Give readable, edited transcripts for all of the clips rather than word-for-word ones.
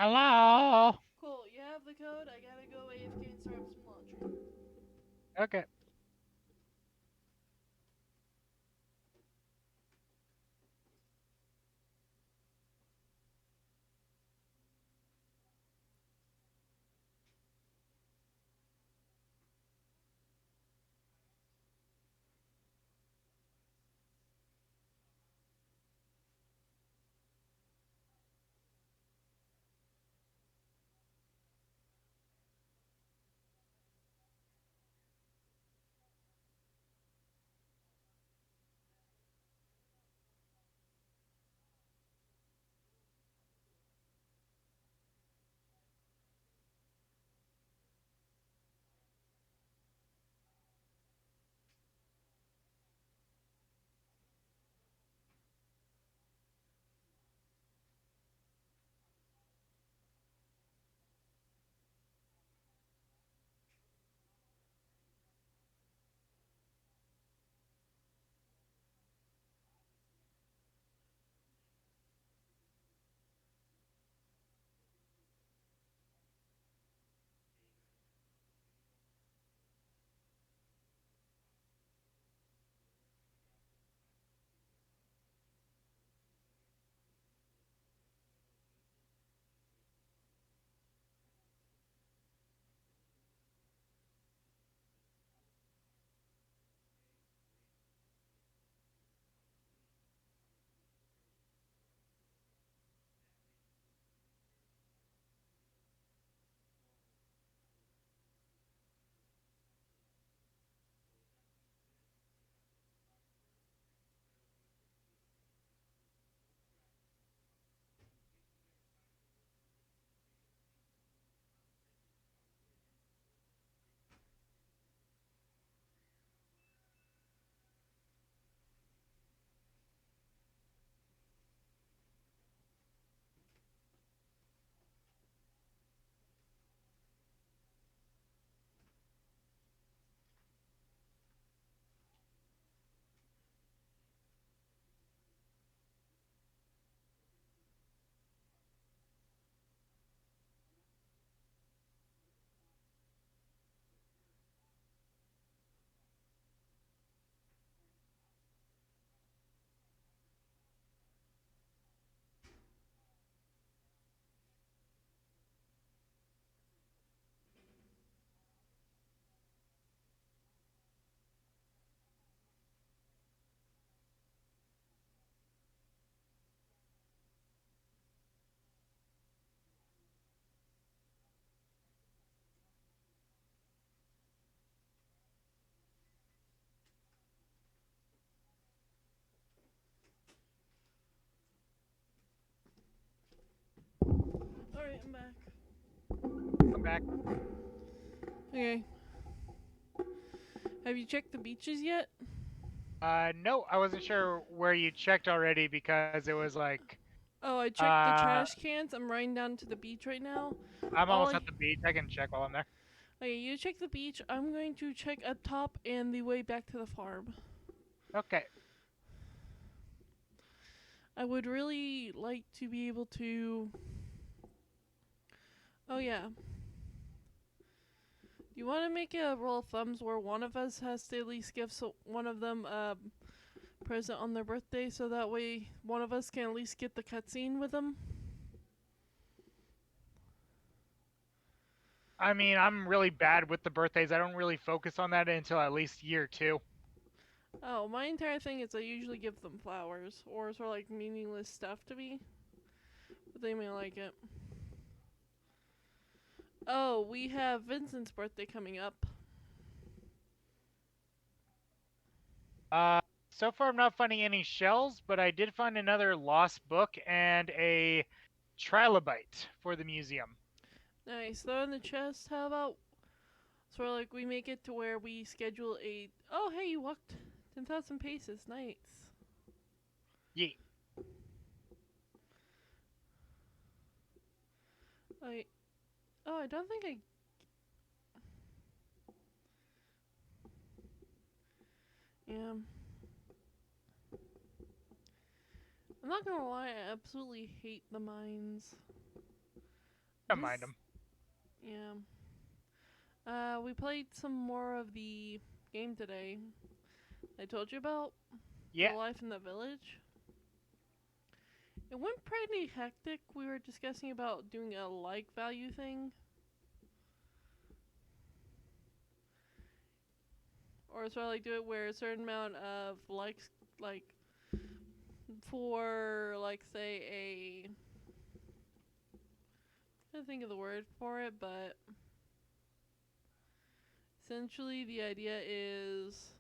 Hello. Cool, you have the code. I gotta go AFK and start up some laundry. Okay. Alright, I'm back. I'm back. Okay. Have you checked the beaches yet? No, I wasn't sure where you checked already because it was like, Oh, I checked the uh, trash cans. I'm riding down to the beach right now. I'm All almost I. at the beach. I can check while I'm there. Okay, you check the beach. I'm going to check up top and the way back to the farm. Okay. I would really like to be able to. Oh, yeah. Do you want to make a roll of thumbs where one of us has to at least give one of them a present on their birthday so that way one of us can at least get the cutscene with them? I mean, I'm really bad with the birthdays. I don't really focus on that until at least year two. Oh, my entire thing is I usually give them flowers or sort of like meaningless stuff to me, but they may like it. Oh, we have Vincent's birthday coming up. Uh, so far I'm not finding any shells, but I did find another lost book and a trilobite for the museum. Nice. Throw in the chest. How about sort of like we make it to where we schedule a. Oh, hey, you walked 10,000 paces. Nice. Yeet. I. Oh, I don't think I. Yeah. I'm not gonna lie, I absolutely hate the mines. Don't mind This, them. yeah. We played some more of the game today. I told you about the Yeah. life in the village. It went pretty hectic. We were discussing about doing a like value thing, or sort of like do it where a certain amount of likes, like for like say a, I can't think of the word for it, but essentially the idea is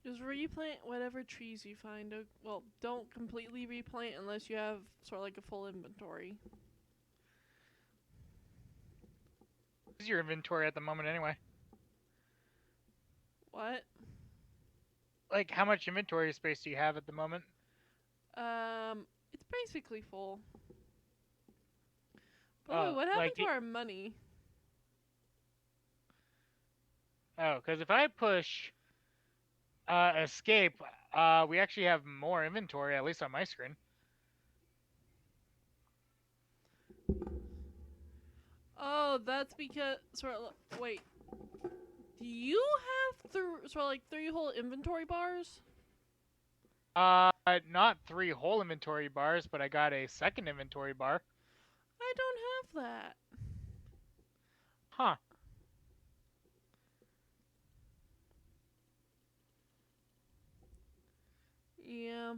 just replant whatever trees you find. Well, don't completely replant unless you have sort of like a full inventory. What's your inventory at the moment anyway? What? Like, how much inventory space do you have at the moment? It's basically full. By the way, what Like, happened to our money? oh, because if I push escape, we actually have more inventory, at least on my screen. Oh, that's because sort of. Wait, do you have sort of like three whole inventory bars? Not three whole inventory bars, but I got a second inventory bar. I don't have that. Huh. Yeah,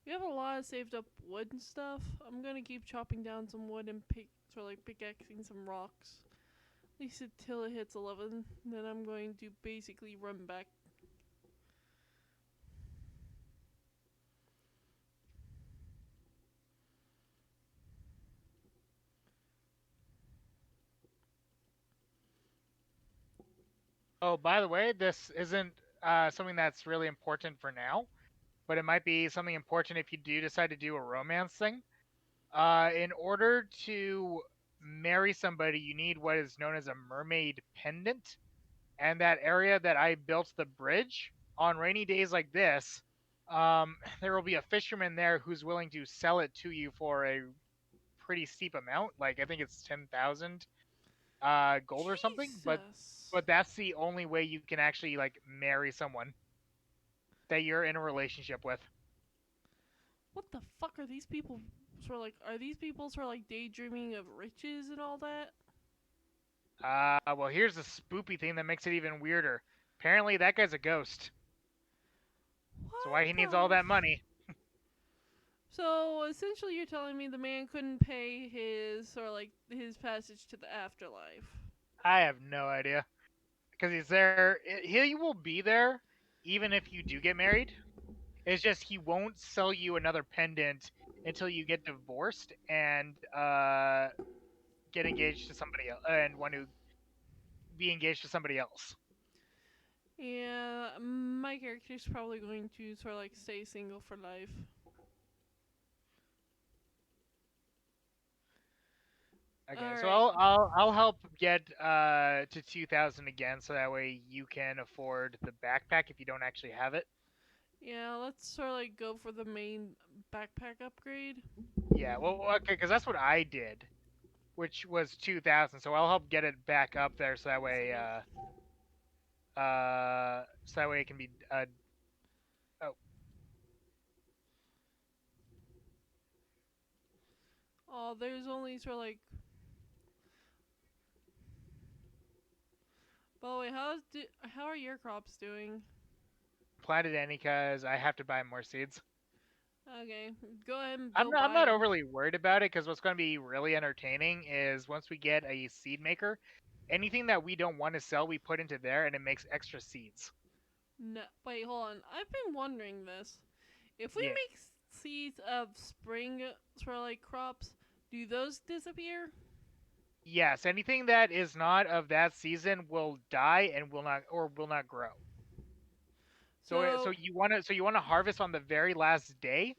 we have a lot of saved up wood and stuff. I'm gonna keep chopping down some wood and sort of like pickaxing some rocks. At least until it hits 11. Then I'm going to basically run back. Oh, by the way, this isn't something that's really important for now, but it might be something important if you do decide to do a romance thing. In order to marry somebody, you need what is known as a mermaid pendant. And that area that I built the bridge on rainy days like this, there will be a fisherman there who's willing to sell it to you for a pretty steep amount. Like I think it's 10,000 gold or something. Jesus. But that's the only way you can actually like marry someone that you're in a relationship with. What the fuck are these people sort of like? Are these people sort of like daydreaming of riches and all that? Well, here's the spoopy thing that makes it even weirder. Apparently, that guy's a ghost. So What why he needs all the? that money, So essentially, you're telling me the man couldn't pay his sort of like his passage to the afterlife. I have no idea. Because he's there, he will be there even if you do get married. It's just he won't sell you another pendant until you get divorced and get engaged to somebody else, and want to be engaged to somebody else. Yeah, my character's probably going to sort of like stay single for life. Okay, All so right. I'll help get to 2,000 again, so that way you can afford the backpack if you don't actually have it. Yeah, let's sort of like go for the main backpack upgrade. Yeah, well, okay, because that's what I did, which was 2,000. So I'll help get it back up there, One second. so that way it can be oh, Oh, there's only sort of like. By the way, how are your crops doing? planted any because I have to buy more seeds. Okay, go ahead and go I'm buy not them. overly worried about it because what's going to be really entertaining is once we get a seed maker, anything that we don't want to sell, we put into there and it makes extra seeds. No, wait, hold on. I've been wondering this. If we Yeah. make seeds of spring sort of like crops, do those disappear? Yes, anything that is not of that season will die and will not grow. So So you want to harvest on the very last day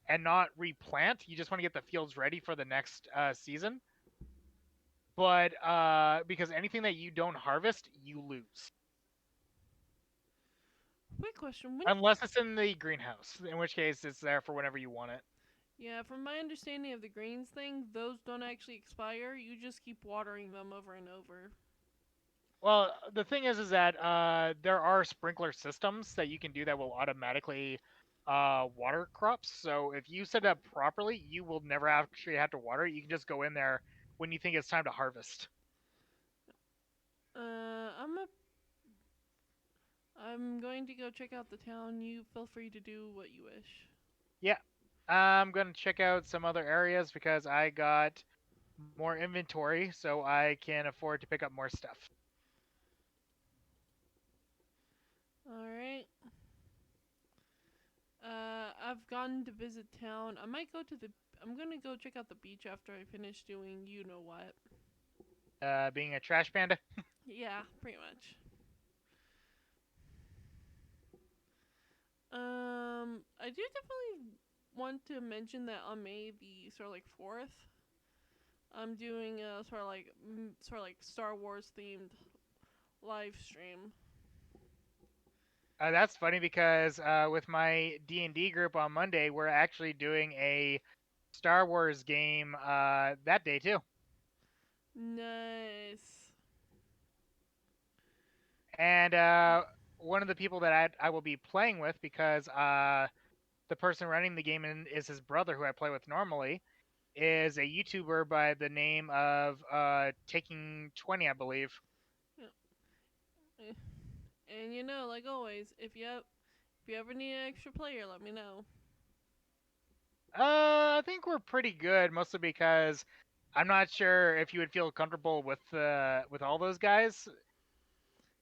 and not replant. You just want to get the fields ready for the next season. But because anything that you don't harvest, you lose. quick question: when Unless it's in the greenhouse, in which case it's there for whenever you want it. yeah, from my understanding of the greens thing, those don't actually expire. You just keep watering them over and over. Well, the thing is that there are sprinkler systems that you can do that will automatically water crops. So if you set it up properly, you will never actually have to water it. You can just go in there when you think it's time to harvest. I'm a I'm going to go check out the town. You feel free to do what you wish. Yeah, I'm gonna check out some other areas because I got more inventory, so I can afford to pick up more stuff. Alright. I've gone to visit town. I might go to the. I'm gonna go check out the beach after I finish doing you know what. Being a trash panda. Yeah, pretty much. I do definitely want to mention that on May the sort of like 4th, I'm doing a sort of like Star Wars themed live stream. That's funny because with my D&D group on Monday, we're actually doing a Star Wars game that day too. Nice. And one of the people that I will be playing with, because the person running the game is his brother, who I play with normally, is a YouTuber by the name of Taking 20, I believe. Yeah. Eh. And you know, like always, if you ever need an extra player, let me know. I think we're pretty good, mostly because I'm not sure if you would feel comfortable with all those guys,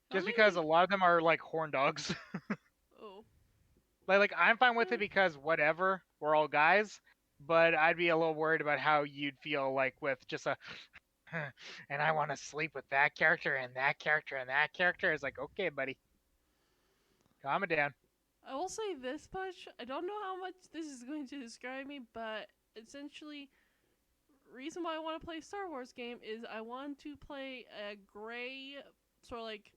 How just because a many? lot of them are like horn dogs. Oh, like I'm fine with it eh, because whatever, we're all guys, but I'd be a little worried about how you'd feel like with just a and I want to sleep with that character and that character and that character. It's like, okay, buddy, calm it down. I will say this much. I don't know how much this is going to describe me, but essentially, reason why I want to play a Star Wars game is I want to play a gray sort of like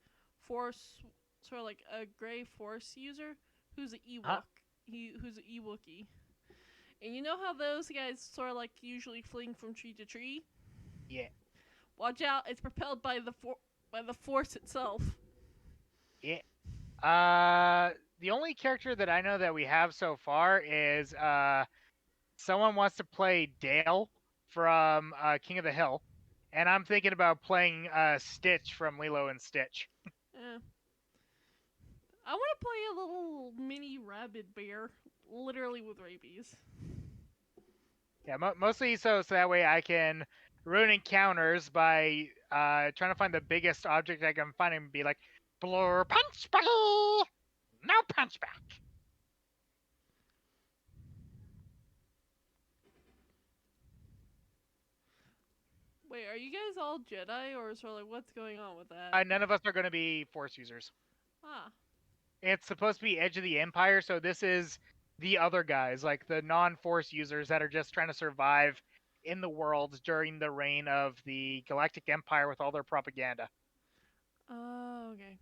force, sort of like a gray force user who's an Huh? Ewok. Who's an Ewookie. And you know how those guys sort of like usually fling from tree to tree? Yeah, Watch out! It's propelled by by the force itself. yeah. The only character that I know that we have so far is someone wants to play Dale from King of the Hill, and I'm thinking about playing Stitch from Lilo and Stitch. Eh. I want to play a little mini rabbit bear, literally with rabies. Yeah, mostly so that way I can ruin encounters by trying to find the biggest object I can find and be like, blur punch buddy, no punch back. Wait, are you guys all Jedi, or sort of like what's going on with that? None of us are going to be Force users. Ah, It's supposed to be Edge of the Empire, so this is the other guys, like the non-Force users that are just trying to survive in the world during the reign of the Galactic Empire with all their propaganda. okay.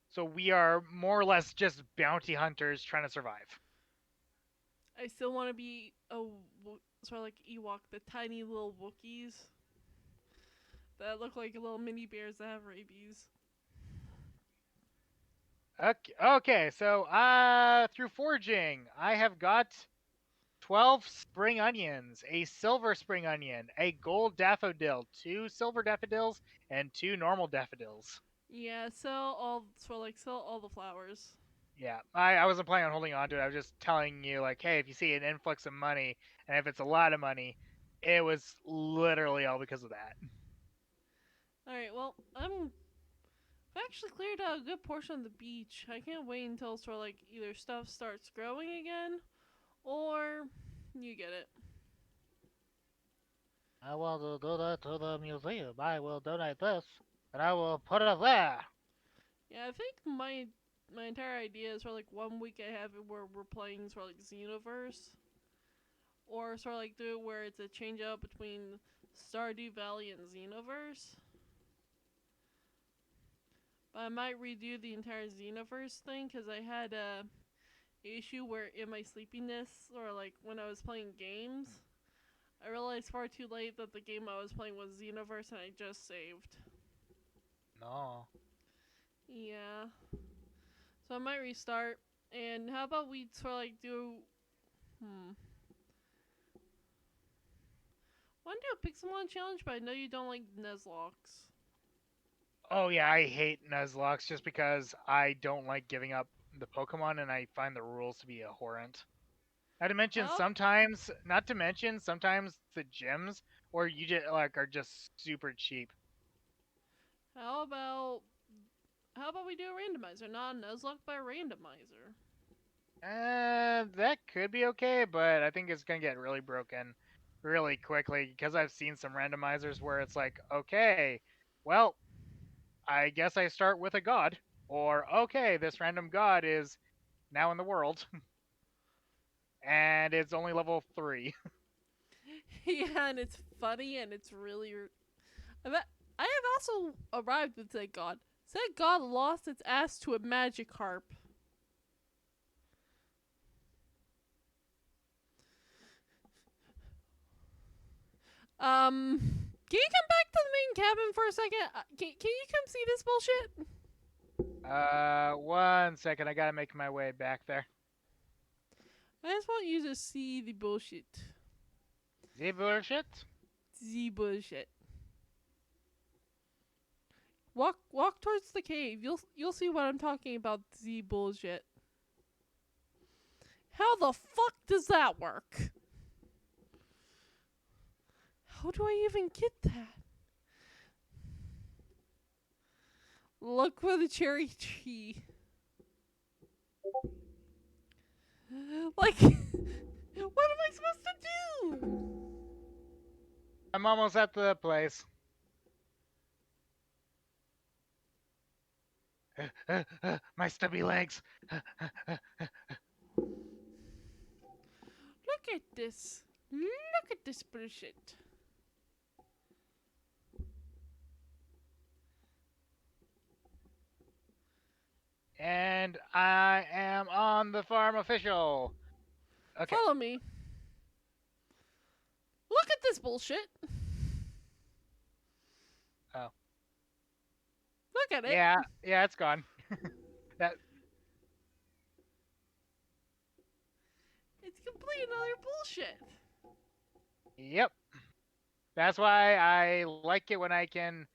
So we are more or less just bounty hunters trying to survive. I still want to be a sort of like Ewok, the tiny little Wookiees that look like little mini bears that have rabies. Okay, so through foraging, I have got 12 spring onions, a silver spring onion, a gold daffodil, two silver daffodils, and two normal daffodils. Yeah, sell all the flowers. Yeah, I wasn't planning on holding on to it. I was just telling you, like, hey, if you see an influx of money, and if it's a lot of money, it was literally all because of that. All right, well, I've actually cleared out a good portion of the beach. I can't wait until sort of like either stuff starts growing again, or you get it. I will do that to the museum. I will donate this, and I will put it there. Yeah, I think my my entire idea is for like 1 week I have it where we're playing sort of like Xenoverse, or sort of like do it where it's a change up between Stardew Valley and Xenoverse. But I might redo the entire Xenoverse thing because I had a issue where in my sleepiness or like when I was playing games, I realized far too late that the game I was playing was Xenoverse and I just saved. No. Yeah. So I might restart. And how about we sort of like do hmm. Want to do a Pixelmon challenge, but I know you don't like Nuzlocks. Oh yeah, I hate Nuzlocke just because I don't like giving up the Pokemon, and I find the rules to be abhorrent. How Not to mention sometimes the gyms, or you just like are just super cheap. how about how about we do a randomizer? Not a Nuzlocke, but a randomizer. That could be okay, but I think it's gonna get really broken really quickly because I've seen some randomizers where it's like, okay, well, I guess I start with a god, or okay, this random god is now in the world, and it's only level 3. Yeah, and it's funny and it's really. I have also arrived with said god. Said god lost its ass to a magic harp. Can you come back to the main cabin for a second? Can you come see this bullshit? 1 second, I gotta make my way back there. I just want you to see the bullshit. The bullshit. The bullshit. Walk towards the cave. You'll see what I'm talking about. The bullshit. How the fuck does that work? How do I even get that? Look for the cherry tree. Like, what am I supposed to do? I'm almost at the place. My stubby legs. Look at this. Look at this bullshit. And I am on the farm official. Okay. Follow me. Look at this bullshit. Oh. Look at it. Yeah, it's gone. That. It's complete another bullshit. Yep. That's why I like it when I can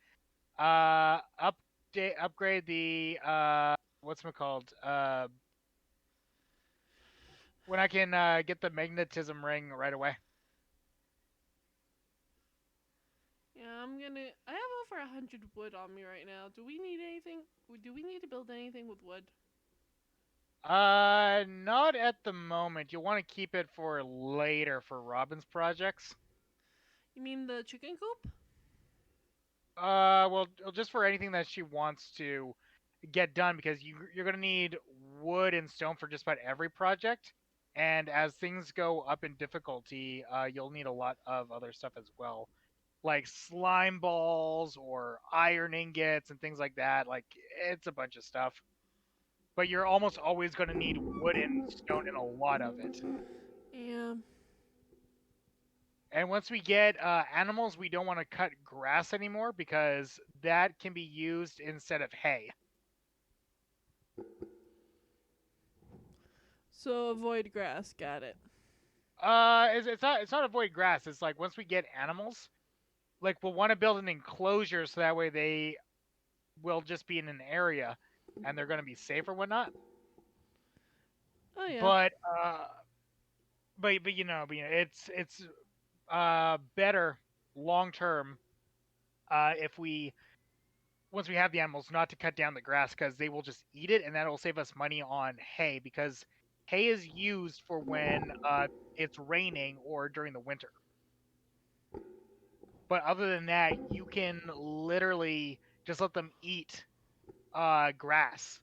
upgrade the what's it called? When I can get the magnetism ring right away. Yeah, I have over 100 wood on me right now. Do we need anything? Do we need to build anything with wood? Not at the moment. You want to keep it for later for Robin's projects. You mean the chicken coop? Well, just for anything that she wants to get done, because you're gonna need wood and stone for just about every project, and as things go up in difficulty, you'll need a lot of other stuff as well, like slime balls or iron ingots and things like that. Like it's a bunch of stuff, but you're almost always gonna need wood and stone in a lot of it. Yeah. And once we get animals, we don't want to cut grass anymore because that can be used instead of hay. So avoid grass. Got it. It's not avoid grass. It's like once we get animals, like we'll want to build an enclosure so that way they will just be in an area and they're going to be safe or whatnot. Oh yeah. But it's better long term if we once we have the animals not to cut down the grass because they will just eat it and that will save us money on hay because hay is used for when it's raining or during the winter. But other than that, you can literally just let them eat grass,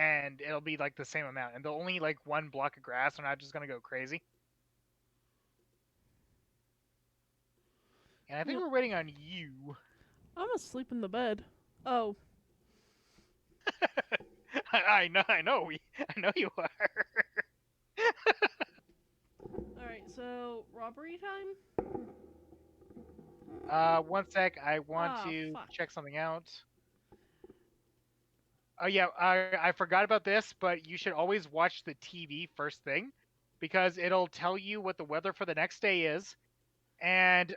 and it'll be like the same amount, and they'll only like one block of grass. They're not just gonna go crazy. And I think Yep. we're waiting on you. I'm asleep in the bed. Oh, I know, I know you are. alright, so robbery time? One sec. I want Ah, to fuck. check something out. Oh yeah, I forgot about this, but you should always watch the TV first thing, because it'll tell you what the weather for the next day is. And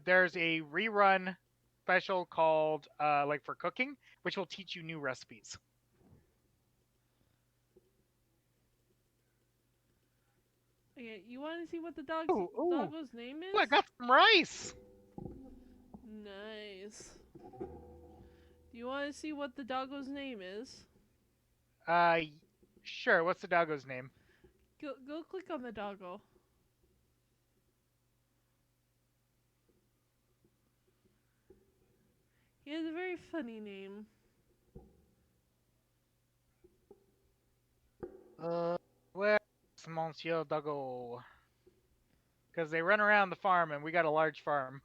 there's a rerun special called like for cooking, which will teach you new recipes. Okay, you want to see what the Ooh, doggo's name I is? got some rice. Nice. Do you want to see what the doggo's name is? Uh, sure. What's the doggo's name? Go click on the doggo. He has a very funny name. Where's Monsieur Doggo? Because they run around the farm, and we got a large farm.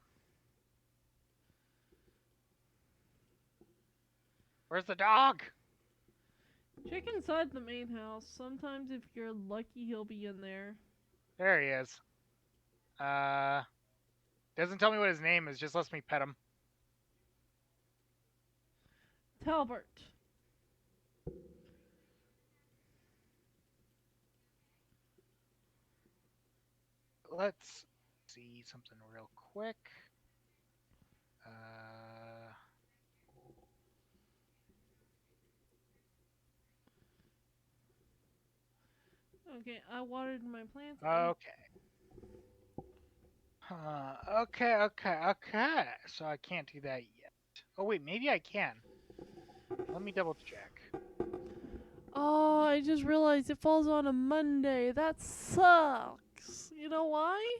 Where's the dog? Check inside the main house. Sometimes if you're lucky, he'll be in there. There he is. Uh, doesn't tell me what his name is. Just lets me pet him. Talbert. Let's see something real quick. Uh, Okay, I watered my plants. okay. Okay. So I can't do that yet. Oh wait, maybe I can. Let me double check. Oh, I just realized it falls on a Monday. That sucks. You know why?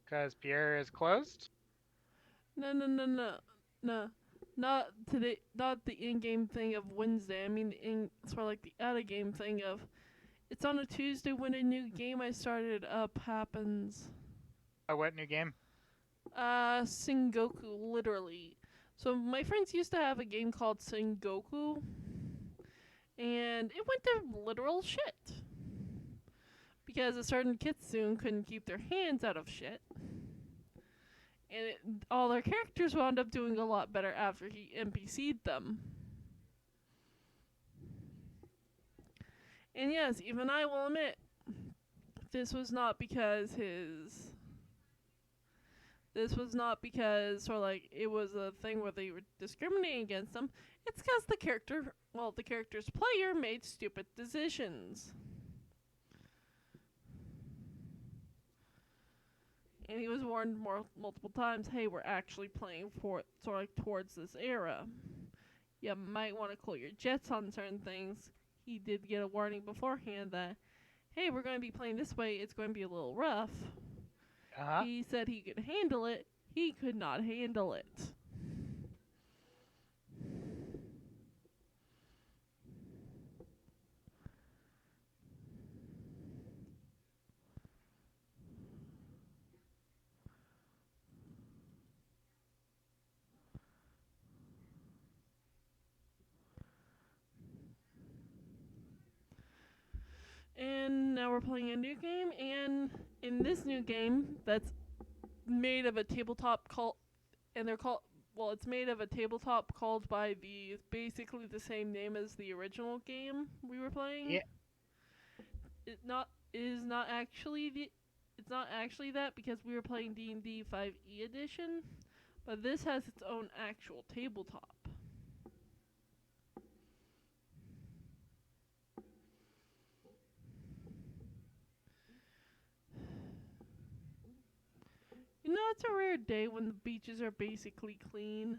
Because Pierre is closed. No. Not today. Not the in-game thing of Wednesday. I mean, sort of like the out-of-game thing of it's on a Tuesday when a new game I started up happens. A what new game? Sengoku, literally. So my friends used to have a game called Sengoku, and it went to literal shit because a certain kitsune couldn't keep their hands out of shit, and all their characters wound up doing a lot better after he NPC'd them. And yes, even I will admit, this was not because his. This was not because, sort of like, it was a thing where they were discriminating against him. It's because the character's player made stupid decisions. And he was warned multiple times, hey, we're actually playing for sort of like towards this era. You might want to cool your jets on certain things. He did get a warning beforehand that, hey, we're going to be playing this way, it's going to be a little rough. Uh-huh. He said he could handle it. He could not handle it. And now we're playing a new game, and in this new game that's made of a tabletop called, and they're called, well, it's made of a tabletop called by the basically the same name as the original game we were playing. Yeah. It not is not actually the it's not actually that because we were playing D&D 5e edition, but this has its own actual tabletop. You know, it's a rare day when the beaches are basically clean.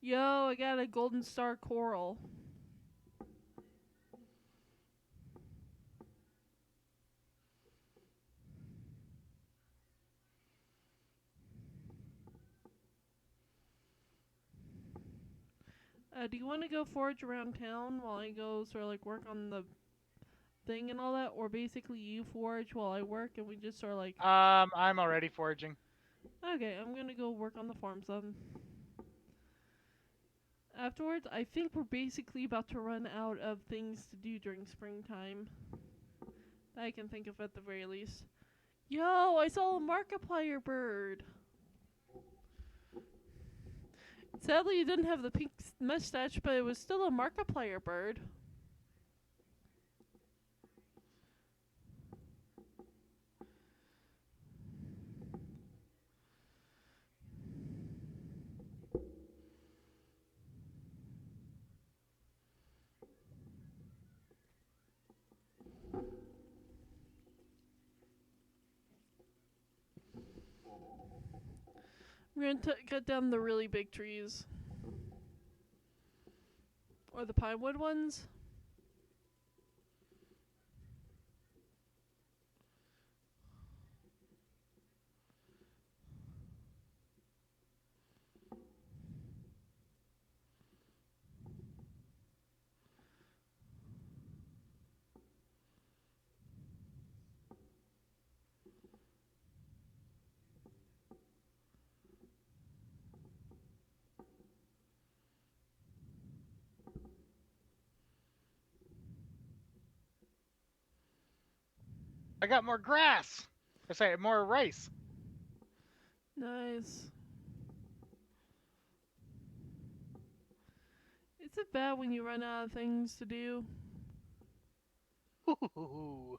Yo, I got a golden star coral. Do you want to go forage around town while I go sort of like work on the thing and all that, or basically you forage while I work and we just sort of like, I'm already foraging. okay, I'm gonna go work on the farm then. Afterwards, I think we're basically about to run out of things to do during springtime. That I can think of at the very least. Yo, I saw a Markiplier bird. Sadly, it didn't have the pink mustache, but it was still a Markiplier bird. I'm gonna cut down the really big trees. Or the pine wood ones. I got more grass. I say more rice. Nice. Is it bad when you run out of things to do? Ooh.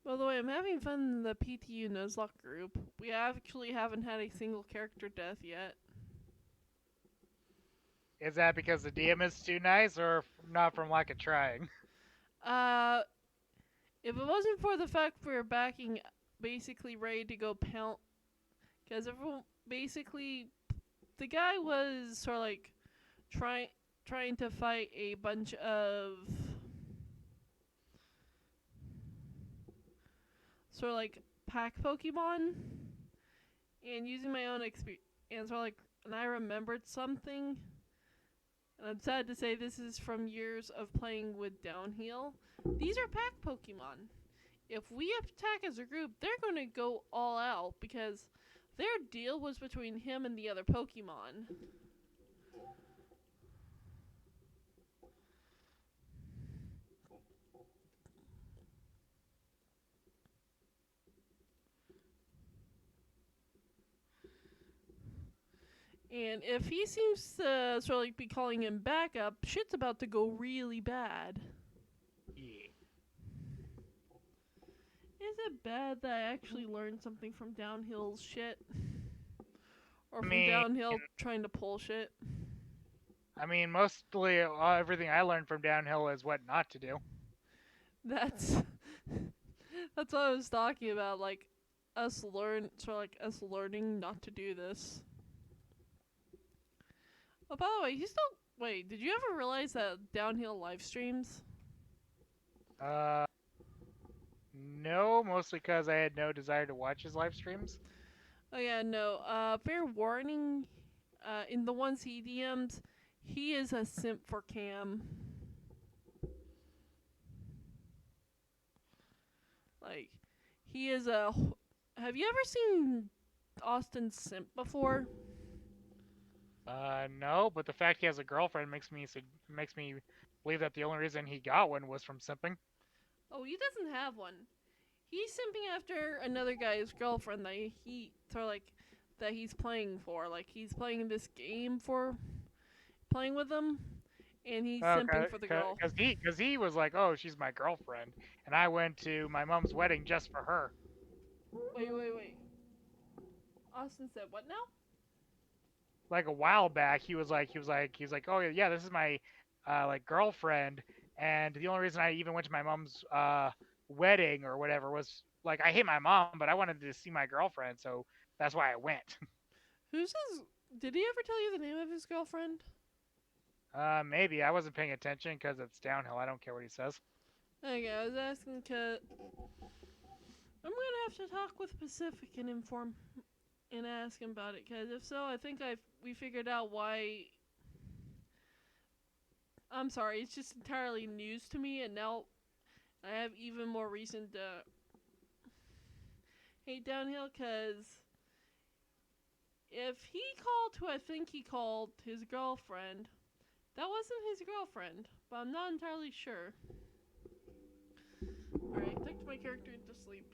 By the way, I'm having fun in the PTU Nuzlocke group. We actually haven't had a single character death yet. Is that because the DM is too nice, or not from lack of trying? Uh, if it wasn't for the fact we're backing basically ready to go pound, because everyone basically the guy was sort of like trying to fight a bunch of sort of like pack Pokemon, and using my own experience, and sort of like, and I remembered something. And I'm sad to say this is from years of playing with downhill. These are pack Pokemon. If we attack as a group, they're going to go all out because their deal was between him and the other Pokemon. And if he seems to sort of like be calling him back up, shit's about to go really bad. Yeah. Is it bad that I actually learned something from downhill shit? Or I from mean, downhill trying to pull shit? Mostly everything I learned from downhill is what not to do. That's that's what I was talking about, like us learning not to do this. Oh, by the way, you still wait, did you ever realize that downhill live streams? Uh, no, mostly because I had no desire to watch his live streams. Oh yeah, no. Fair warning. In the ones he DMs, he is a simp for Cam. Like, he is a. Have you ever seen Austin simp before? No, but the fact he has a girlfriend makes me believe that the only reason he got one was from simping. Oh, he doesn't have one. He's simping after another guy's girlfriend that he sort of like that he's playing for. Like he's playing this game for playing with them, and he's simping Okay, for the girl. because he was like, oh, she's my girlfriend, and I went to my mom's wedding just for her. Wait. Austin said what now? Like a while back, he was like, oh yeah, this is my like girlfriend, and the only reason I even went to my mom's wedding or whatever was like I hate my mom, but I wanted to see my girlfriend, so that's why I went. Who's his? Did he ever tell you the name of his girlfriend? Maybe I wasn't paying attention because it's downhill. I don't care what he says. Okay, I was asking because I'm gonna have to talk with Pacific and inform and ask him about it. Because if so, I think we figured out why. I'm sorry, it's just entirely news to me, and now I have even more reason to hate Downhill. Because if he called who I think he called his girlfriend, that wasn't his girlfriend, but I'm not entirely sure. Alright, tucked my character into sleep.